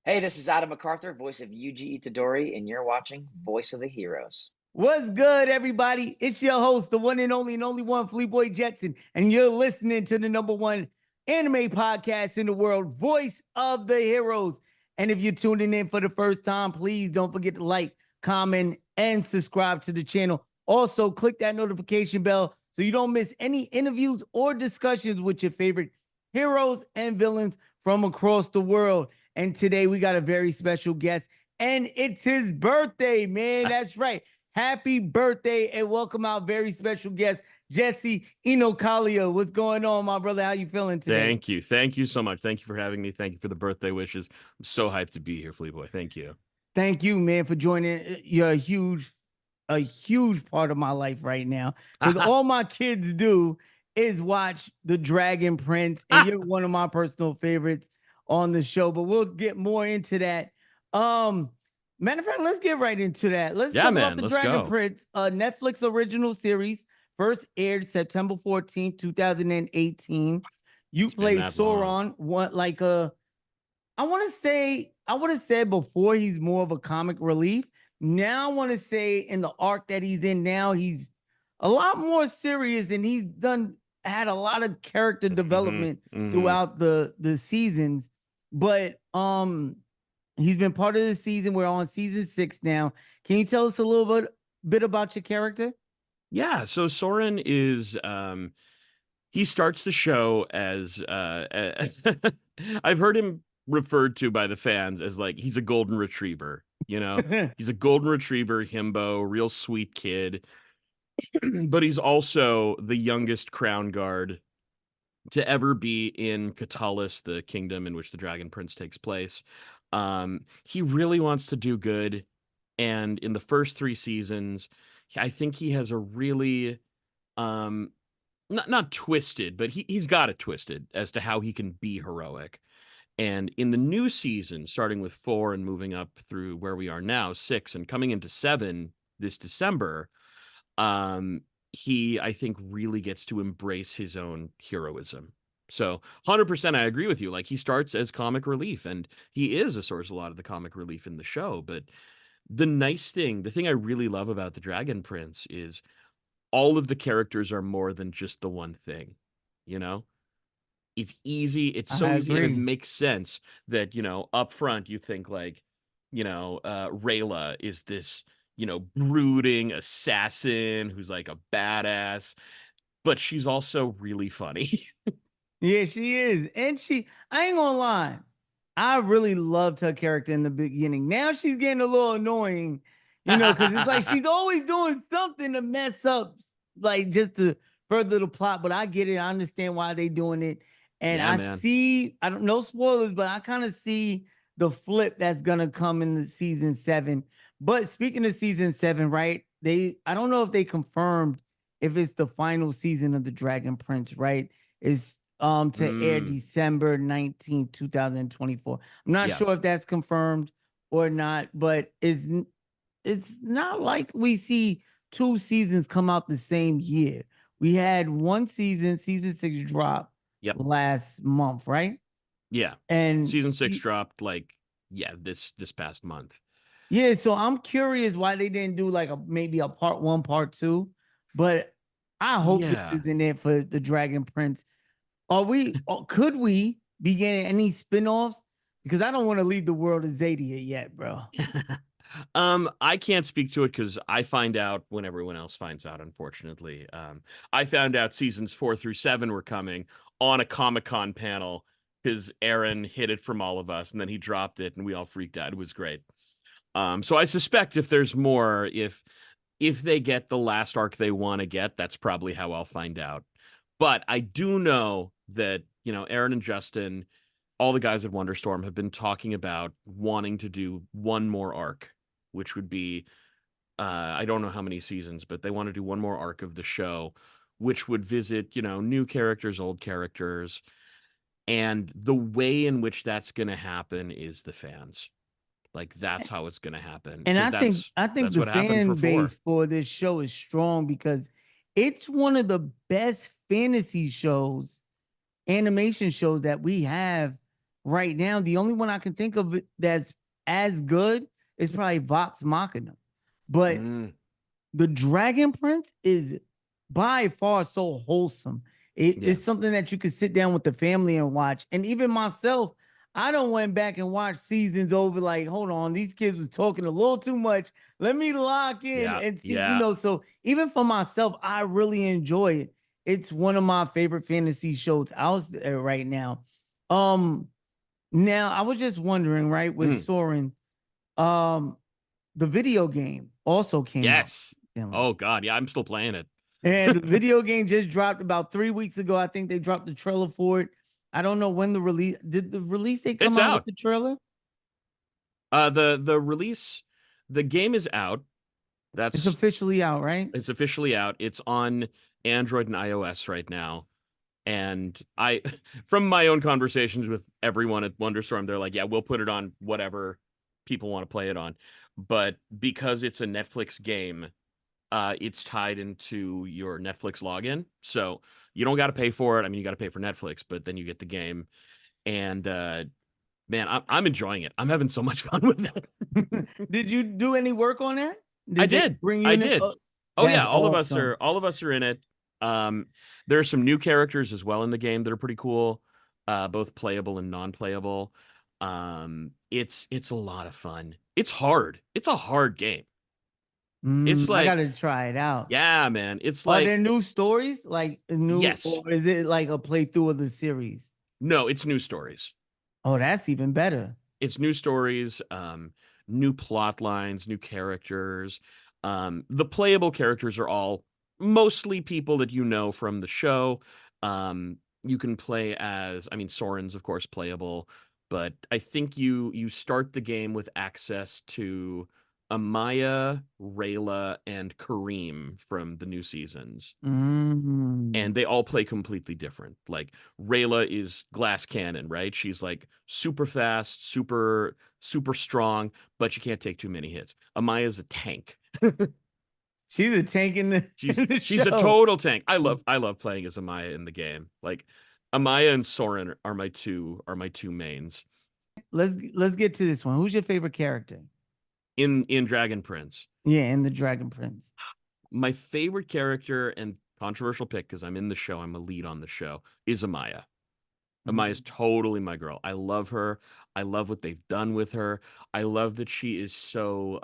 Hey, this is Adam MacArthur, voice of Yuji Itadori, and you're watching Voice of the Heroes. What's good, everybody? It's your host, the one and only one, Fleeboy Jetson, and you're listening to the number one anime podcast in the world, Voice of the Heroes. And if you're tuning in for the first time, please don't forget to like, comment, and subscribe to the channel. Also, click that notification bell so you don't miss any interviews or discussions with your favorite heroes and villains from across the world. And today we got a very special guest, and it's his birthday, man. That's right. Happy birthday and welcome our very special guest, Jesse Inocalla. What's going on, my brother? How you feeling today? Thank you. Thank you so much. Thank you for having me. Thank you for the birthday wishes. I'm so hyped to be here, Fleeboy. Thank you. Thank you, man, for joining. You're a huge part of my life right now because all my kids do is watch The Dragon Prince, and you're one of my personal favorites on the show. But we'll get more into that. Matter of fact, let's get right into that. Let's talk about The Dragon Prince, a Netflix original series, first aired September 14th, 2018. You play Soran, what like a I want to say, I would have said before he's more of a comic relief. Now I want to say in the arc that he's in now, he's a lot more serious, and he's had a lot of character development throughout the seasons. But he's been part of the season. We're on season 6 now. Can you tell us a little bit about your character? Yeah, so Soren is he starts the show as I've heard him referred to by the fans as like he's a golden retriever, you know? He's a golden retriever, himbo, real sweet kid. But he's also the youngest crown guard to ever be in Katalis, the kingdom in which the Dragon Prince takes place. He really wants to do good, and in the first 3 seasons, I think he has a really not twisted, but he's got it twisted as to how he can be heroic. And in the new season, starting with 4 and moving up through where we are now, 6, and coming into 7 this December, he, I think, really gets to embrace his own heroism. So 100% I agree with you. Like, he starts as comic relief, and he is a source of a lot of the comic relief in the show. But the thing I really love about the Dragon Prince is all of the characters are more than just the one thing, you know? It's easy. It's so easy, and it makes sense that, up front you think like, Rayla is this, brooding assassin who's like a badass, but she's also really funny. Yeah, she is. And I ain't gonna lie, I really loved her character in the beginning. Now she's getting a little annoying, because it's like she's always doing something to mess up, like just to further the plot. But I get it. I understand why they doing it. And Yeah, I don't know spoilers, but I kind of see the flip that's gonna come in the season 7. But speaking of season 7, right? I don't know if they confirmed if it's the final season of the Dragon Prince, right? It's to air December 19th, 2024. I'm not sure if that's confirmed or not, but it's not like we see 2 seasons come out the same year. We had one season 6 drop last month, right? Yeah. And season 6 dropped this past month. Yeah, so I'm curious why they didn't do like maybe a part 1, part 2, but I hope this isn't it for the Dragon Prince. Could we be getting any spin-offs? Because I don't want to leave the world of Zadia yet, bro. I can't speak to it because I find out when everyone else finds out, unfortunately. I found out seasons 4 through 7 were coming on a Comic-Con panel because Aaron hid it from all of us, and then he dropped it, and we all freaked out. It was great. So I suspect if there's more, if they get the last arc they want to get, that's probably how I'll find out. But I do know that, Aaron and Justin, all the guys at Wonderstorm, have been talking about wanting to do one more arc, which would be, I don't know how many seasons, but they want to do one more arc of the show, which would visit, new characters, old characters. And the way in which that's going to happen is the fans. Like, that's how it's going to happen. And I think the fan base for this show is strong because it's one of the best fantasy shows, animation shows that we have right now, the only one I can think of that's as good is probably Vox Machina. But Mm, the Dragon Prince is by far so wholesome. yeah. It's something that you could sit down with the family and watch. And even myself, I don't went back and watch seasons over. Like, hold on, these kids was talking a little too much. Let me lock in Yeah. and see. Yeah. So even for myself, I really enjoy it. It's one of my favorite fantasy shows out there right now. Um, Now I was just wondering, right, with Mm, Soren, um, the video game also came out. yes. Recently. Oh God. Yeah. I'm still playing it. And the video game just dropped about 3 weeks ago. I think they dropped the trailer for it. I don't know when the release did the release date come It's out with out. the trailer. The release, the game is out. It's That's officially out, right? It's officially out. It's on Android and iOS right now. And I, from my own conversations with everyone at Wonderstorm, they're like, yeah, we'll put it on whatever people want to play it on. But because it's a Netflix game, it's tied into your Netflix login. So you don't got to pay for it. I mean, you got to pay for Netflix, but then you get the game. And man, I'm enjoying it. I'm having so much fun with it. Did you do any work on that? I Did they did. bring you I in it? did. Oh, Oh that's yeah, awesome. all of us are in it. There are some new characters as well in the game that are pretty cool, both playable and non-playable. It's a lot of fun. It's hard. It's a hard game. It's I like, gotta try it out. yeah, man. It's Are there like, new stories? Like new, yes. or is it like a playthrough of the series? No, it's new stories. Oh, that's even better. It's new stories, new plot lines, new characters. The playable characters are all mostly people that you know from the show. You can play as, I mean, Soren's of course playable, but I think you start the game with access to Amaya, Rayla, and Kareem from the new seasons, Mm. and they all play completely different. Like Rayla is glass cannon, right? She's like super fast, super strong, but she can't take too many hits. Amaya's a tank. She's a tank in the, in the She's a show. total tank. I love playing as Amaya in the game. Like Amaya and Soren are my two mains Let's get to this one. Who's your favorite character? in Dragon Prince. Yeah, in the Dragon Prince. My favorite character and controversial pick because I'm in the show, I'm a lead on the show, is Amaya. Amaya's Mm. totally my girl. I love her. I love what they've done with her. I love that she is so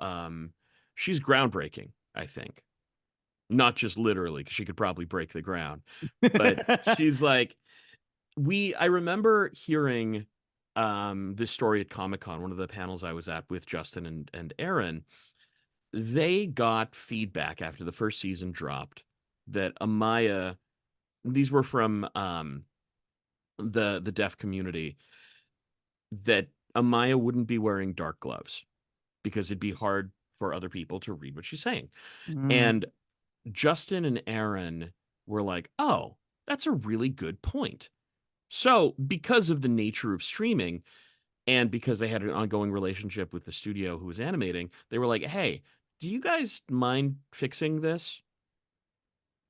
she's groundbreaking, I think. Not just literally, because she could probably break the ground. But she's like I remember hearing this story at Comic-Con, one of the panels I was at with Justin and Aaron. They got feedback after the first season dropped that Amaya, these were from the deaf community, that Amaya wouldn't be wearing dark gloves because it'd be hard for other people to read what she's saying. Mm. And Justin and Aaron were like, "Oh, that's a really good point." So, because of the nature of streaming and because they had an ongoing relationship with the studio who was animating, they were like, "Hey, do you guys mind fixing this?"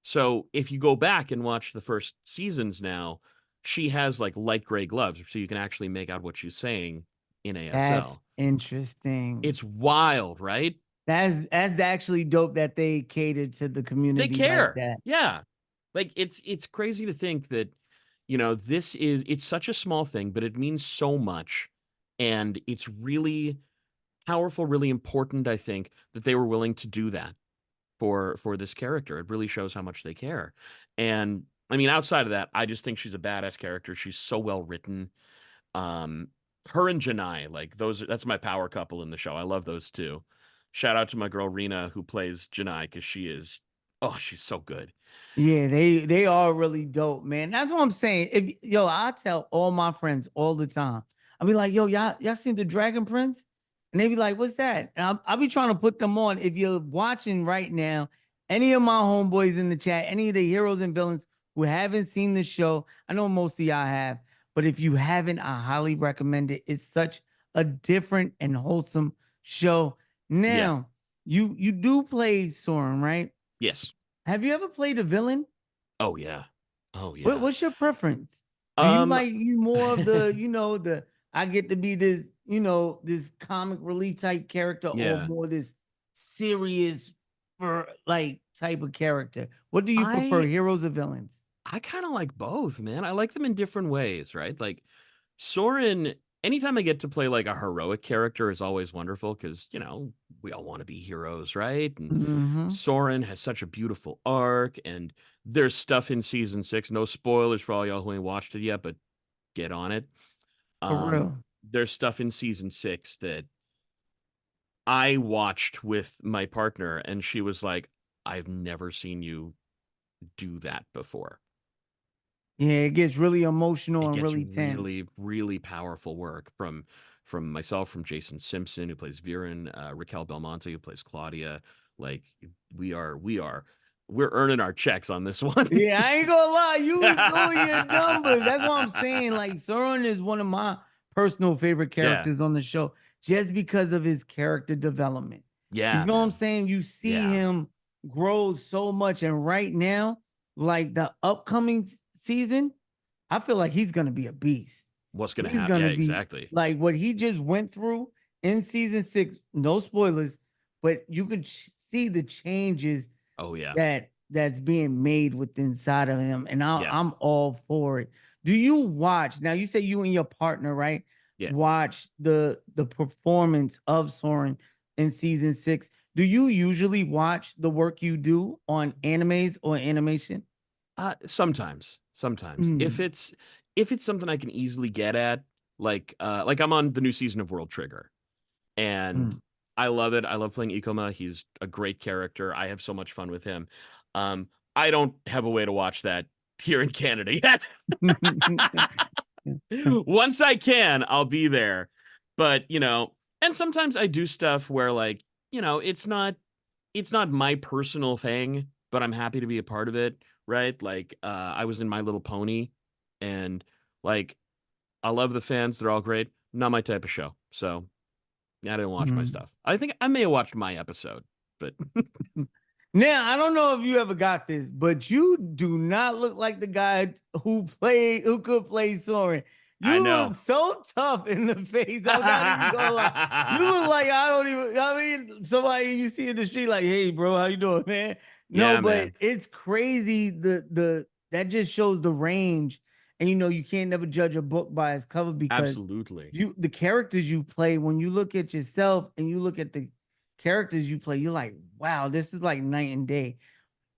So if you go back and watch the first seasons now, she has like light gray gloves, so you can actually make out what she's saying in That's ASL. interesting. It's wild, right? That's actually dope that they catered to the They community like care. that. Yeah. Like it's crazy to think that, you know, it's such a small thing, but it means so much. And it's really powerful, really important, I think, that they were willing to do that for this character. It really shows how much they care. And I mean, outside of that, I just think she's a badass character. She's so well written. Um, her and Janai, like that's my power couple in the show. I love those two. Shout out to my girl Rena who plays Janai because she's so good. Yeah, they are really dope, man. That's what I'm saying. I tell all my friends all the time. I'll be like, yo, y'all seen the Dragon Prince? And they be like, what's that? And I'll be trying to put them on. If you're watching right now, any of my homeboys in the chat, any of the heroes and villains who haven't seen the show, I know most of y'all have, but if you haven't, I highly recommend it. It's such a different and wholesome show. Yeah. Now, you do play Soren, right? Yes. Have you ever played a villain? Oh yeah. Oh yeah. What's your preference? Do you Um like you more of the I get to be this, this comic relief type character or Yeah. more this serious for like type of character? What do you prefer, I heroes or villains? I kind of like both, man. I like them in different ways, right? Like Soren, anytime I get to play like a heroic character is always wonderful because, we all want to be heroes, right? And Mm-hmm. Soren has such a beautiful arc, and there's stuff in season 6. No spoilers for all y'all who ain't watched it yet, but get on it. For Um, real. there's stuff in season 6 that I watched with my partner, and she was like, I've never seen you do that before. Yeah, it gets really emotional It and gets really tense. really, really powerful work from myself, from Jason Simpson, who plays Viren, Raquel Belmonte, who plays Claudia. Like we're earning our checks on this one. Yeah, I ain't gonna lie, you was doing your numbers. That's what I'm saying. Like Soren is one of my personal favorite Yeah. characters on the show just because of his character development. You Yeah, feel what I'm man. saying? You see Yeah. him grow so much, and right now, like the upcoming season, I feel like he's gonna be a beast. What's gonna He's happen? Yeah, gonna be exactly. like what he just went through in season 6. No spoilers, but you could see the changes Oh yeah. that's being made with inside of him, and Yeah. I'm all for it. Do you watch now? You say you and your partner, right? Yeah. Watch the performance of Soren in season 6. Do you usually watch the work you do on animes or animation? Sometimes. If Mm, it's something I can easily get at, like I'm on the new season of World Trigger, and mm. I love it. I love playing Ikoma. He's a great character. I have so much fun with him. I don't have a way to watch that here in Canada yet. Once I can, I'll be there. But, and sometimes I do stuff where like, it's not my personal thing, but I'm happy to be a part of it, right? Like I was in My Little Pony, and like I love the fans, they're all great. Not my type of show. So yeah, I didn't watch my Mm. stuff. I think I may have watched my episode, but Now, I don't know if you ever got this, but you do not look like the guy who could play Soren. I You know. look so tough in the face. I'm not even gonna lie. You look like I don't even. I mean, somebody you see in the street, like, "Hey, bro, how you doing, man?" No, Yeah, but man. it's crazy. The that just shows the range, and you can't never judge a book by its cover because Absolutely. the characters you play. When you look at yourself and you look at the characters you play, you're like, wow, this is like night and day.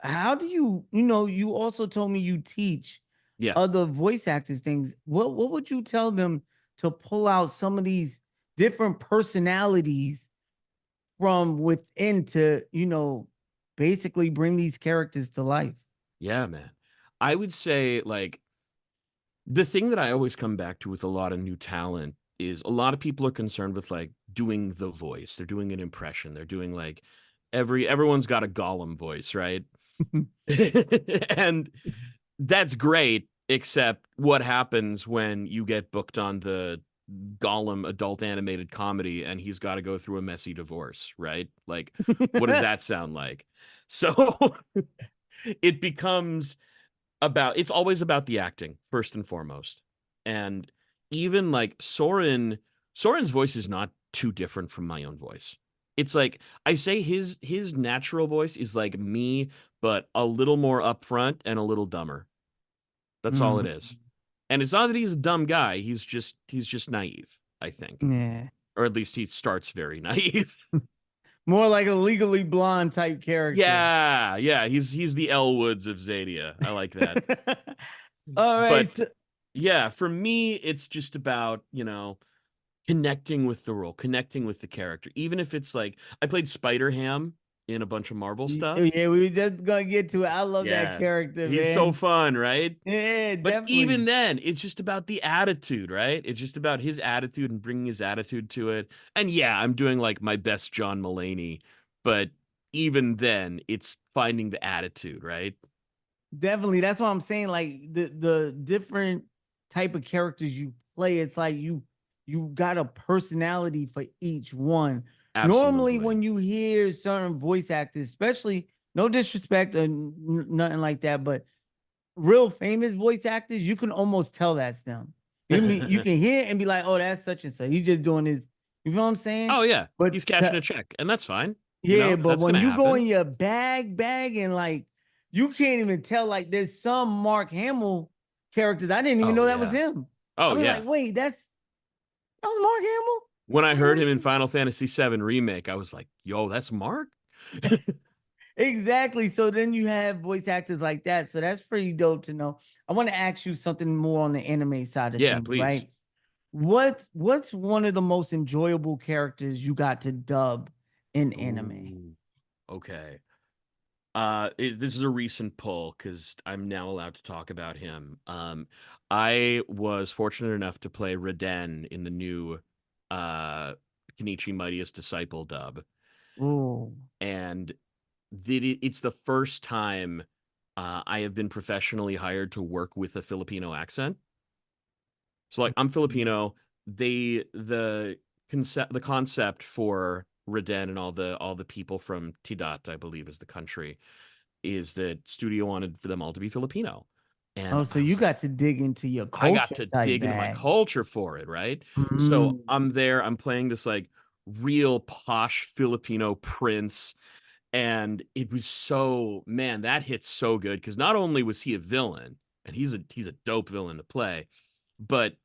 How do you also told me you teach Yeah. other voice actors things. What would you tell them to pull out some of these different personalities from within to, basically bring these characters to life? Yeah, man. I would say like the thing that I always come back to with a lot of new talent is a lot of people are concerned with like doing the voice. They're doing an impression. They're doing like everyone's got a Gollum voice, right? And that's great, except what happens when you get booked on the Gollum adult animated comedy and he's got to go through a messy divorce, right? Like, what does that sound like? So it becomes it's always about the acting first and foremost. And even like Soren's voice is not too different from my own voice. It's like I say his natural voice is like me, but a little more upfront and a little dumber. That's all it Mm, is. And it's not that he's a dumb guy. He's just naive, I think. yeah. Or at least he starts very naive. More like a Legally Blonde type character. Yeah, yeah. He's the Elwoods of Zadia. I like that. All right. But So, yeah, for me, it's just about, connecting with the role, connecting with the character. Even if it's like I played Spider Ham in a bunch of Marvel stuff. yeah, we just gonna get to it. I love that Yeah. character, He's so man. fun, right? Yeah, But even definitely. then, it's just about the attitude, right? It's just about his attitude and bringing his attitude to it. And yeah, I'm doing like my best John Mulaney, but even then, it's finding the attitude, right? Definitely. That's what I'm saying. Like the different type of characters you play, it's like you got a personality for each one. Normally, Absolutely. when you hear certain voice actors, especially no disrespect or nothing like that, but real famous voice actors, you can almost tell that's them. You can hear it and be like, oh, that's such and such. He's just doing his, you know what I'm saying? Oh yeah, But he's cashing a check, and that's fine. yeah, but That's when gonna you go happen. in your bag, and like you can't even tell, like there's some Mark Hamill characters. I didn't even Oh know that was yeah. him. I Oh was yeah. like, wait, that was Mark Hamill? When I You know heard what him I in mean? Final Fantasy VII Remake, I was like, "Yo, that's Mark." Exactly. So then you have voice actors like that. So that's pretty dope to know. I want to ask you something more on the anime side of Yeah, things, please. right? What's one of the most enjoyable characters you got to dub in anime? Ooh, okay. This is a recent pull because I'm now allowed to talk about him. I was fortunate enough to play Raiden in the new uh Kenichi Mightiest Disciple dub, Ooh. and it's the first time I have been professionally hired to work with a Filipino accent. So like I'm Filipino. The concept for Raiden and all the people from Tidat, I believe is the country, is that studio wanted for them all to be Filipino. Oh, And so I you was like, got to dig into your I got culture to type dig into my bag. culture for it, right? So Mm. I'm there, I'm playing this like real posh Filipino prince. And it was so, man, that hit so good because not only was he a villain, and he's a dope villain to play, but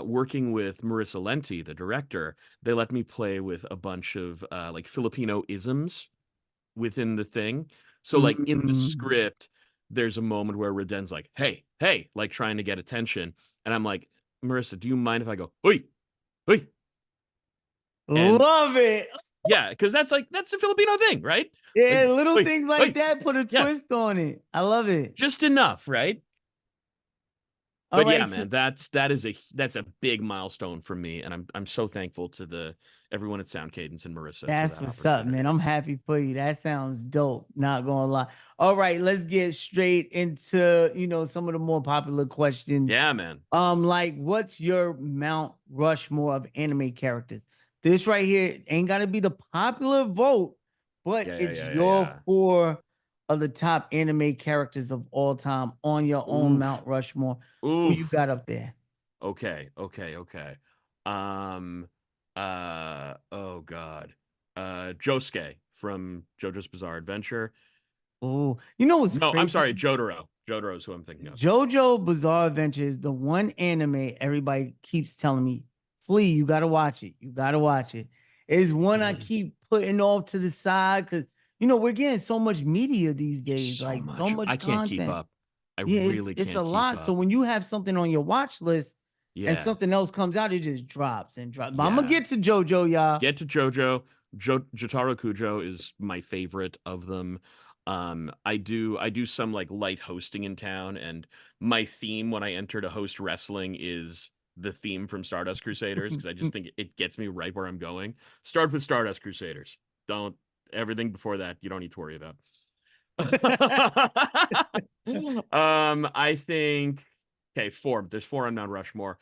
working with Marissa Lenti, the director, they let me play with a bunch of like Filipino isms within the thing. So like in the Mm. script, there's a moment where Raden's like, "Hey, hey," like trying to get attention, and I'm like, "Marissa, do you mind if I go, oi, oi?" And Love it. yeah, because that's a Filipino thing, right? Yeah, Like, little oi, things like oi, that put a yeah, twist on it. I love it. just enough, right? All But yeah, right, so man, that's a big milestone for me, and I'm so thankful to the everyone at Sound Cadence and Marissa for that's that what's up, man. opportunity. I'm happy for you. That sounds dope. Not gonna lie. All right, let's get straight into some of the more popular questions. Yeah, man. Like, what's your Mount Rushmore of anime characters? This right here ain't gotta be the popular vote, but Yeah, yeah, it's yeah, yeah, your yeah. four of the top anime characters of all time on your own Oof, Mount Rushmore. Who you oof. got up there? Okay, okay, okay. Um, oh God. Josuke from JoJo's Bizarre Adventure. Oh, you know what's No, I'm crazy? sorry, Jotaro. Jotaro is who I'm thinking of. JoJo Bizarre Adventure is the one anime everybody keeps telling me, Flea, you gotta watch it. You gotta watch it. It's one I keep putting off to the side because we're getting so much media these It's days, so like so much. much I can't keep content. up. I Yeah, really it's a can't keep lot. So up. when you have something on your watch list and Yeah, something else comes out, it just drops and drops. But I'm gonna yeah. get to JoJo, y'all. Get to JoJo. Jotaro Kujo is my favorite of them. I do some like light hosting in town, and my theme when I enter to host wrestling is the theme from Stardust Crusaders because I just think it gets me right where I'm going. Start with Stardust Crusaders. Don't everything before that you don't need to worry about. I think okay, four. There's four on Mount Rushmore.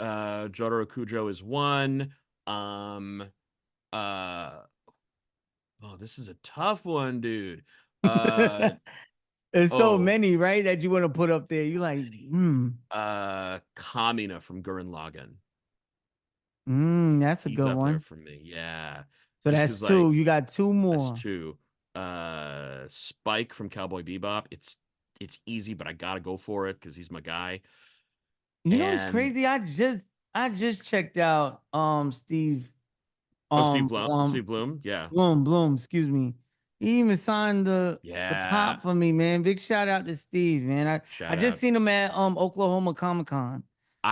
Jotaro Kujo is one. Um, uh, oh, this is a tough one, dude. Uh, There's so oh, many, right, that you want to put up there. You like, many. hmm, Kamina from Gurren Lagann. that's a He's good up there one. for me. Yeah, So just that's because like two. You got two that's more. two. Spike from Cowboy Bebop. It's easy, but I gotta go for it because he's my guy. You know what's And crazy? I just checked out Steve oh, Steve Blum. Blum Steve Bloom. Yeah, Bloom, excuse me. He even signed the yeah. pop for me, man. Big shout out to Steve, man. I Shout just out. seen him at Oklahoma Comic Con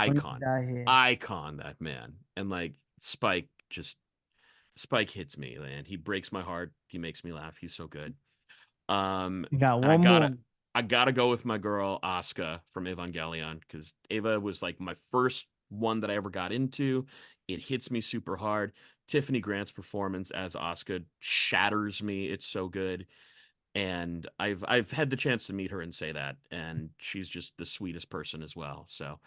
when he was Icon. out here. Icon, that man. And like Spike hits me, man. He breaks my heart. He makes me laugh. He's so good. You got And I one gotta more. I gotta go with my girl Asuka from Evangelion because Ava was like my first one that I ever got into. It hits me super hard. Tiffany Grant's performance as Asuka shatters me. It's so good. And I've had the chance to meet her and say that, and she's just the sweetest person as well. So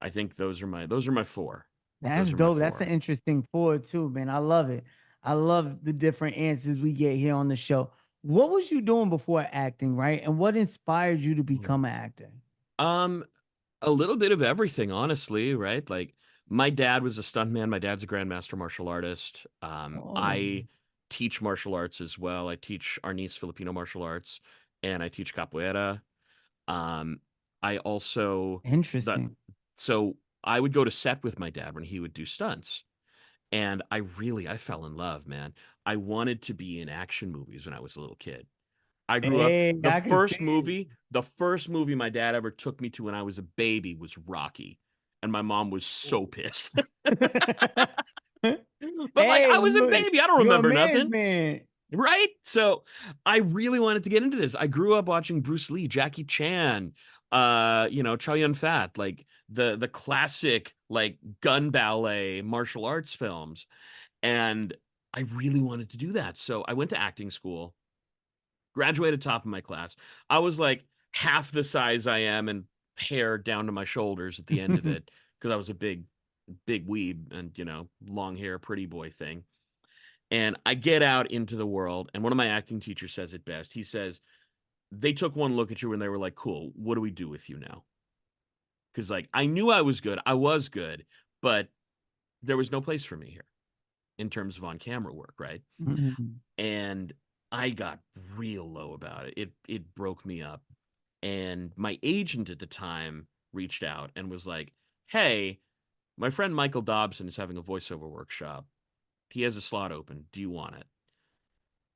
I think those are my four. That's Those are my dope. That's an four. interesting forward too, man. I love it. I love the different answers we get here on the show. What was you doing before acting, right? And what inspired you to Ooh. become an actor? Um, A little bit of everything, honestly, right? Like my dad was a stuntman. My dad's a grandmaster martial artist. Oh, I teach martial arts as well. I teach Arnis Filipino martial arts, and I teach capoeira. Um, I also that interesting. so I would go to set with my dad when he would do stunts, and I fell in love, man. I wanted to be in action movies when I was a little kid. I grew up Hey, I can see the first movie my dad ever took me to when I was a baby was Rocky. And my mom was so pissed. it. But like Hey, I was a look, baby. I don't you're a remember man's nothing. man. Right? So I really wanted to get into this. I grew up watching Bruce Lee, Jackie Chan, Chow Yun Fat, like the classic like gun ballet martial arts films. And I really wanted to do that. So I went to acting school, graduated top of my class. I was like half the size I am and hair down to my shoulders at the end of it because I was a big weeb and, long hair, pretty boy thing. And I get out into the world, and one of my acting teachers says it best. He says, they took one look at you and they were like, cool, what do we do with you now? Because, like, I knew I was good, but there was no place for me here in terms of on camera work, right? Mhm. And I got real low about it. It broke me up. And my agent at the time reached out and was like, "Hey, my friend Michael Dobson is having a voiceover workshop. He has a slot open. Do you want it?"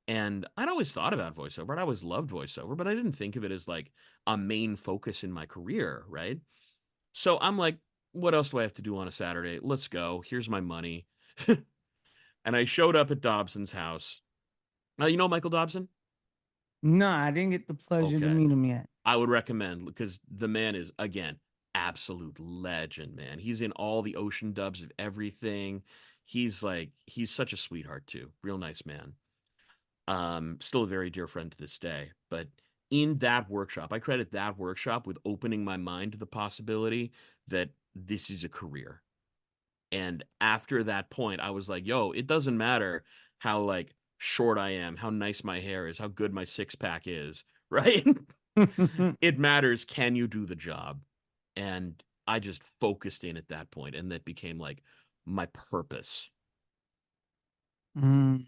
And I'd always thought about voiceover and I always loved voiceover, but I didn't think of it as like a main focus in my career, right? So I'm like, what else do I have to do on a Saturday? Let's go. Here's my money. And I showed up at Dobson's house. Now, you know Michael Dobson? No, I didn't get the pleasure to Okay. meet him yet. I would recommend because the man is again absolute legend, man. He's in all the ocean dubs of everything. He's such a sweetheart too. Real nice man. Still a very dear friend to this day. But in that workshop, I credit that workshop with opening my mind to the possibility that this is a career. And after that point, I was like, yo, it doesn't matter how like short I am, how nice my hair is, how good my six pack is, right? It matters, can you do the job? And I just focused in at that point, and that became like my purpose. Mm,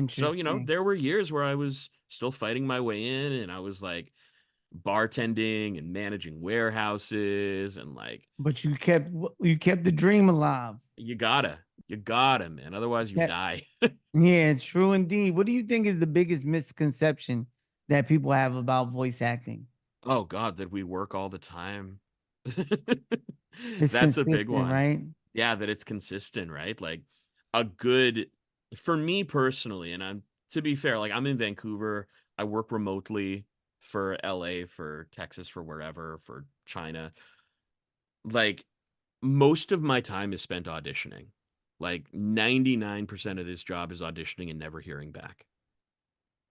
So, interesting. there were years where I was still fighting my way in, and I was like bartending and managing warehouses, and like, But you kept the dream alive. you gotta, man. Otherwise, you Yeah, die. yeah, true indeed. What do you think is the biggest misconception that people have about voice acting? Oh God, that we work all the time. It's That's a big consistent, one. right? Yeah, that it's consistent, right? Like a good for me personally, and I'm to be fair, like I'm in Vancouver, I work remotely for LA, for Texas, for wherever, for China. Like most of my time is spent auditioning. Like 99% of this job is auditioning and never hearing back.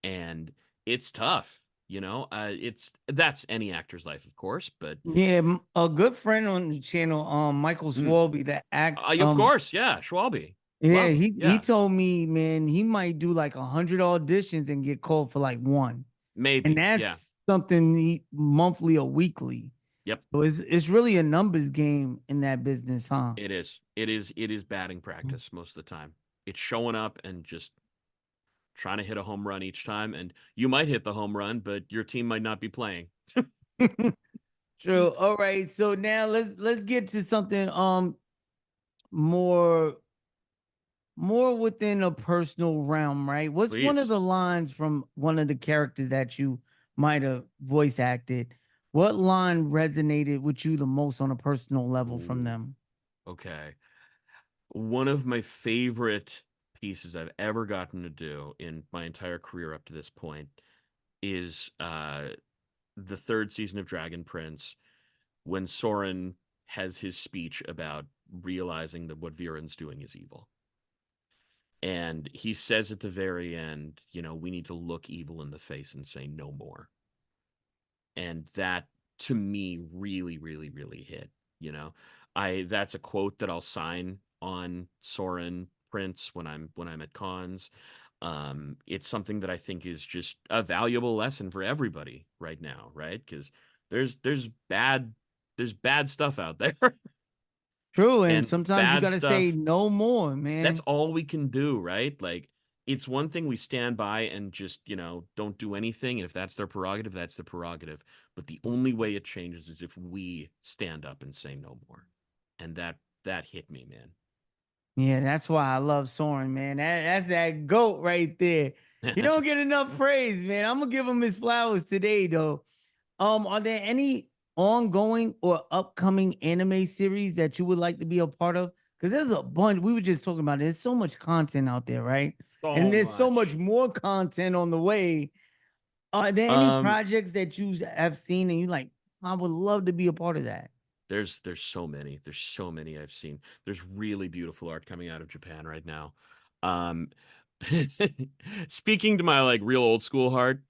And it's tough, it's that's any actor's life, of course, but Yeah, a good friend on the channel, Michael mm, Swalby, that act, of course, yeah, Schwalbe. yeah, Love him. he Yeah, told me, man, he might do like 100 auditions and get called for like one, and maybe. Yeah. that's something monthly or weekly. Yep. So it's really a numbers game in that business, huh? It is. It is batting practice most of the time. It's showing up and just trying to hit a home run each time. And you might hit the home run, but your team might not be playing. True. All right. So now let's get to something more more within a personal realm, right? What's one of Please. the lines from one of the characters that you might have voice acted? What line resonated with you the most on a personal level from Ooh, them? okay. One of my favorite pieces I've ever gotten to do in my entire career up to this point is the third season of Dragon Prince when Soran has his speech about realizing that what Viren's doing is evil. And he says at the very end, we need to look evil in the face and say no more. And that to me really, really, really hit. You know, I that's a quote that I'll sign on Soren prints when I'm at cons. It's something that I think is just a valuable lesson for everybody right now, right? Because there's bad there's bad stuff out there. True, and And sometimes you bad gotta say stuff, no more, that's man. all we can do, right? Like, it's one thing we stand by and just, don't do anything. And if that's their prerogative, that's the prerogative. But the only way it changes is if we stand up and say no more. And that hit me, Yeah, that's why I love Soren, man. That's that goat right there. He man. don't get enough praise, man. I'm gonna give him his flowers today, though. Are there any ongoing or upcoming anime series that you would like to be a part of? Because there's a bunch. We were just talking about it. There's so much content out there, right? And So there's so much much. more content on the way. Are there any Um, projects that you have seen and you like? I would love to be a part of that. there's so many. There's so many I've seen. There's really beautiful art coming out of Japan right now. Um, speaking to my like real old school heart,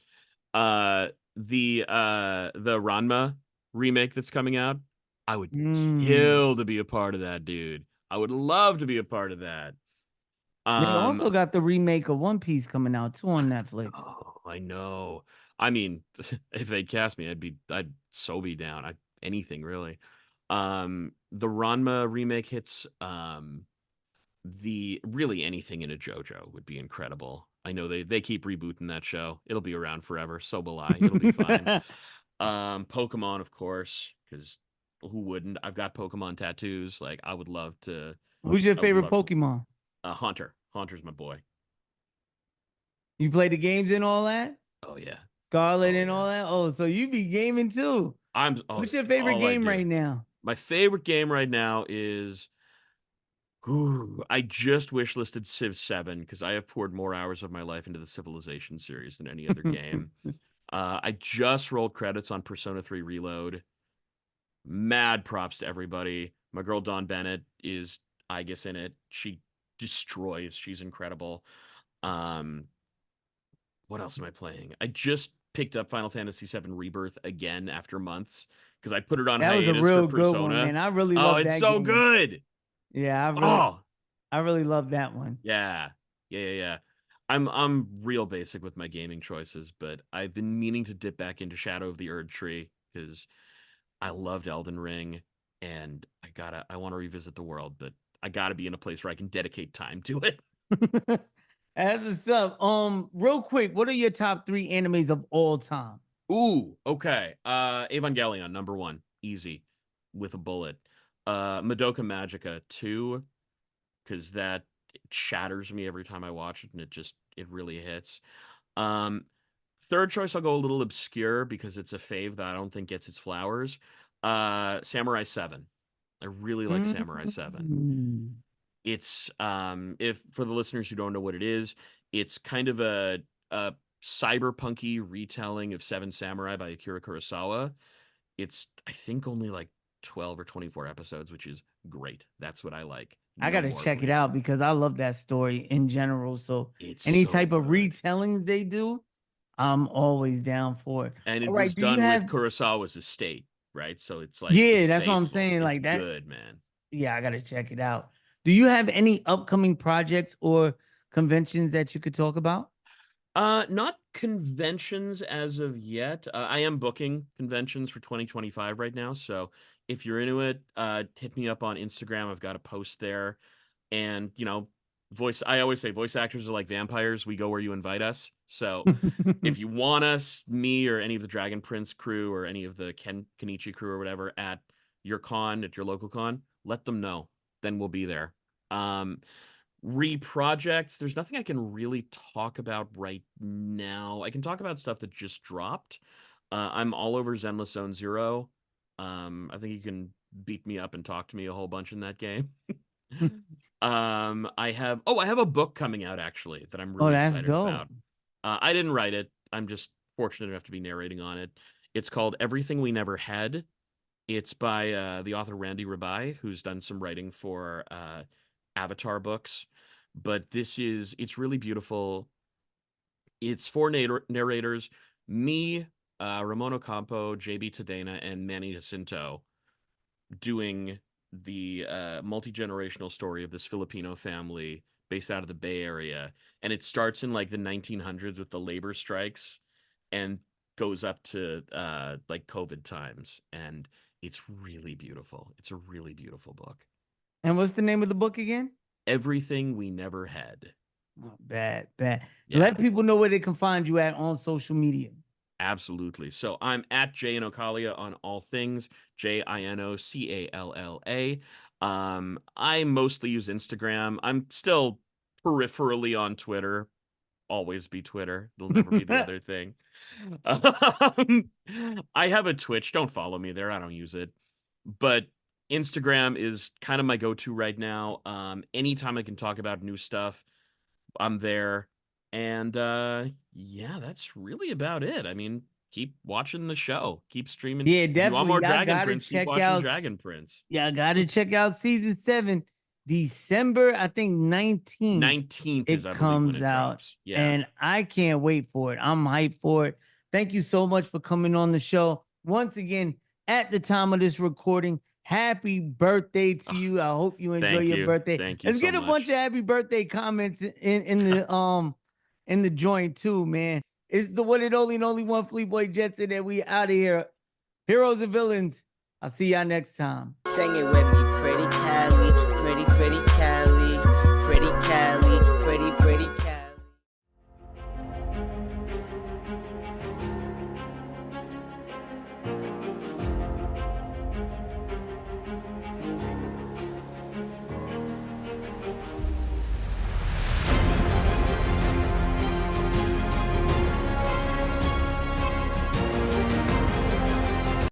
uh, the Ranma remake that's coming out, I would Mm. kill to be a part of that, dude. I would love to be a part of that. They Um, also got the remake of One Piece coming out too on Netflix. oh, I know. I mean, if they'd cast me, I'd so be down. Anything really. The Ranma remake hits. The really anything in a JoJo would be incredible. I know they keep rebooting that show. It'll be around forever. So will I. It'll be fine. Pokemon, of course, because who wouldn't? I've got Pokemon tattoos. Like I would love to. Who's your I would favorite love to. Pokemon? Haunter. Haunter's my boy. You play the games and all that? Oh yeah. Scarlet Oh and yeah. all that? Oh, so you be gaming too. I'm oh What's your favorite all I game do. right now? My favorite game right now is I just wishlisted Civ 7 because I have poured more hours of my life into the Civilization series than any other game. I just rolled credits on Persona 3 Reload. Mad props to everybody. My girl Dawn Bennett is, I guess, in it. She destroys. She's incredible. Um, what else am I playing? I just picked up Final Fantasy 7 Rebirth again after months because I put it on That was a hiatus for real good one, Persona. man. I really Oh, love it's that so game. good. Yeah, Oh, I really love that one. yeah. Yeah. I'm real basic with my gaming choices, but I've been meaning to dip back into Shadow of the Erd Tree because I loved Elden Ring and I want to revisit the world, but I gotta be in a place where I can dedicate time to it. That's what's up. Real quick, what are your top three animes of all time? Ooh, okay. Evangelion, number one. Easy. With a bullet. Madoka Magica 2, because that shatters me every time I watch it and it really hits. Um, third choice, I'll go a little obscure because it's a fave that I don't think gets its flowers. Samurai 7. I really like Samurai 7. Mm. It's if for the listeners who don't know what it is, it's kind of a cyberpunky retelling of Seven Samurai by Akira Kurosawa. It's I think only like 12 or 24 episodes, which is great. That's what I like. I No gotta more, check it please. out because I love that story in general. So It's any so type of good. retellings they do, I'm always down for it. And All it right, was do you done with have Kurosawa's estate, right? So it's like yeah, it's that's what I'm faithful. saying. It's Like that, good, man. yeah, I gotta check it out. Do you have any upcoming projects or conventions that you could talk about? Not conventions as of yet. I am booking conventions for 2025 right now, so if you're into it, hit me up on Instagram. I've got a post there. And, I always say voice actors are like vampires. We go where you invite us. So if you want us, me or any of the Dragon Prince crew or any of the Kenichi crew or whatever at your con, at your local con, let them know. Then we'll be there. Um, Projects, there's nothing I can really talk about right now. I can talk about stuff that just dropped. I'm all over Zenless Zone Zero. I think you can beat me up and talk to me a whole bunch in that game. I have a book coming out actually that I'm Oh, really that's excited dope. about. I didn't write it. I'm just fortunate enough to be narrating on it. It's called Everything We Never Had. It's by the author Randy Rabai, who's done some writing for Avatar books. But it's really beautiful. It's four narrators, me, Ramon Ocampo, JB Tadena, and Manny Jacinto doing the multi-generational story of this Filipino family based out of the Bay Area. And it starts in like the 1900s with the labor strikes and goes up to like COVID times. And It's really beautiful. It's a really beautiful book. And what's the name of the book again? Everything We Never Had. Oh, bad. Yeah. Let people know where they can find you at on social media. Absolutely. So I'm at Jay Inocalla on all things, JINOCALLA. I mostly use Instagram. I'm still peripherally on Twitter. Always be Twitter. It'll never be the other thing. I have a Twitch. Don't follow me there. I don't use it. But Instagram is kind of my go-to right now. Anytime I can talk about new stuff, I'm there. And yeah, that's really about it. I mean, keep watching the show. Keep streaming. Yeah, If you want definitely. more Y'all Dragon gotta Prince, keep check watching out Dragon Prince. Yeah, I gotta check out season 7. December, I think 19th. 19th is, It I believe, when comes it out. drops. Yeah. And I can't wait for it. I'm hyped for it. Thank you so much for coming on the show. Once again, at the time of this recording, happy birthday to you. I hope you enjoy Thank your you. birthday. Thank you Let's so get a much. bunch of happy birthday comments in the joint too, man. It's the one and only one Fleeboy Jetson, and we out of here. Heroes and villains. I'll see y'all next time. Sing it with me, pretty Cali, pretty